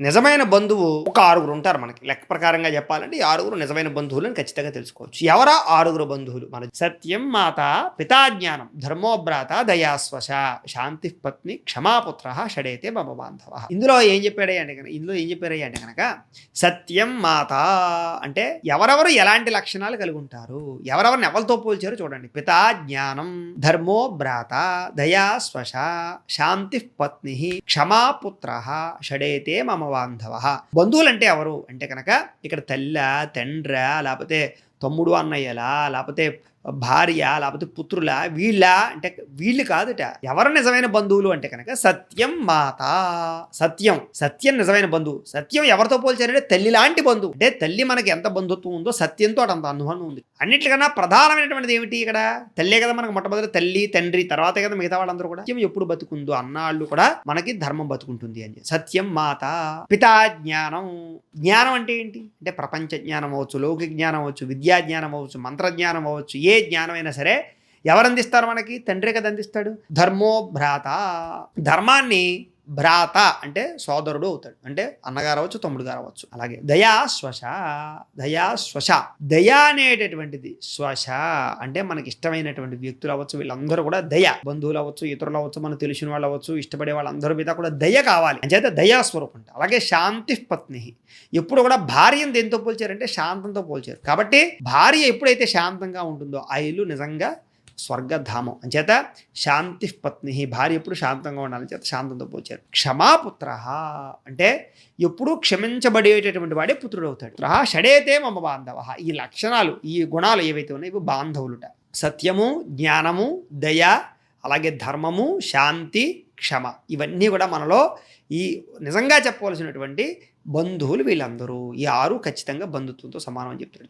నిజమైన బంధువు ఒక ఆరుగురు ఉంటారు మనకి. లెక్క ప్రకారంగా చెప్పాలంటే ఈ ఆరుగురు నిజమైన బంధువులని ఖచ్చితంగా తెలుసుకోవచ్చు. ఎవరా ఆరుగురు బంధువులు? మన సత్యం మాత, పితా జ్ఞానం, ధర్మోభ్రాత, దయాస్వశ, శాంతి పత్ని, క్షమాపుత్ర, షడేతే మమ బాంధవ. ఇందులో ఏం చెప్పారంటే కనుక సత్యం మాత అంటే ఎవరెవరు ఎలాంటి లక్షణాలు కలిగి ఉంటారు, ఎవరెవరిని ఎవరితో పోల్చారో చూడండి. పితా జ్ఞానం, ధర్మోభ్రాత, దయాస్వశ, శాంతి పత్ని, క్షమాపుత్ర, షడేతే మమ బాంధవ. బంధువులు అంటే ఎవరు అంటే కనుక ఇక్కడ తల్ల, తండ్ర, లేకపోతే తమ్ముడు అన్నయ్యలా, లేకపోతే భార్య, లేకపోతే పుత్రుల, వీళ్ళ అంటే వీళ్ళు కాదుట. ఎవరు నిజమైన బంధువులు అంటే కనుక సత్యం మాత. సత్యం నిజమైన బంధువు. సత్యం ఎవరితో పోల్చారంటే తల్లి లాంటి బంధువు. అంటే తల్లి మనకి ఎంత బంధుత్వం ఉందో సత్యంతో అంత అనుభవం ఉంది. అన్నిటికన్నా ప్రధానమైనటువంటిది ఏమిటి? ఇక్కడ తల్లే కదా మనకు మొట్టమొదటి తల్లి, తండ్రి, తర్వాతే కదా మిగతా వాళ్ళందరూ కూడా. సత్యం ఎప్పుడు బతుకుందో అన్నాళ్ళు కూడా మనకి ధర్మం బతుకుంటుంది అని. సత్యం మాత. పితా జ్ఞానం. జ్ఞానం అంటే ఏంటి అంటే ప్రపంచ జ్ఞానం అవ్వచ్చు, లౌకిక జ్ఞానం అవ్వచ్చు, విద్యా జ్ఞానం అవ్వచ్చు, మంత్రజ్ఞానం అవ్వచ్చు, ఏ జ్ఞానమైనా సరే ఎవరు అందిస్తారు మనకి? తండ్రే కదా అందిస్తాడు. ధర్మోభ్రాత. ధర్మాన్ని భ్రాత అంటే సోదరుడు అవుతాడు. అంటే అన్నగారు అవ్వచ్చు, తమ్ముడు గారు అవ్వచ్చు. అలాగే దయాస్వశ. దయ అనేటటువంటిది స్వశ అంటే మనకి ఇష్టమైనటువంటి వ్యక్తులు అవ్వచ్చు, వీళ్ళందరూ కూడా దయ. బంధువులు అవ్వచ్చు, ఇతరులు అవ్వచ్చు, మనకు తెలిసిన వాళ్ళు అవ్వచ్చు, ఇష్టపడే వాళ్ళందరూ మీద కూడా దయ కావాలి అంచేత దయాస్వరూపం అంటే. అలాగే శాంతి పత్ని. ఎప్పుడు కూడా భార్యను దేంతో పోల్చారంటే శాంతంతో పోల్చారు. కాబట్టి భార్య ఎప్పుడైతే శాంతంగా ఉంటుందో ఆ ఇల్లు నిజంగా స్వర్గధామం అంచేత శాంతి పత్ని. భార్య ఎప్పుడు శాంతంగా ఉండాలని చేత శాంతంతో పోల్చారు. క్షమాపుత్ర అంటే ఎప్పుడూ క్షమించబడేటటువంటి వాడే పుత్రుడు అవుతాడు. షడేతే మమ బాంధవ. ఈ లక్షణాలు, ఈ గుణాలు ఏవైతే ఉన్నాయో ఇవి బాంధవులుట. సత్యము, జ్ఞానము, దయ, అలాగే ధర్మము, శాంతి, క్షమ, ఇవన్నీ కూడా మనలో ఈ నిజంగా చెప్పవలసినటువంటి బంధువులు వీళ్ళందరూ. ఈ ఆరు ఖచ్చితంగా బంధుత్వంతో సమానం అని చెప్తారు.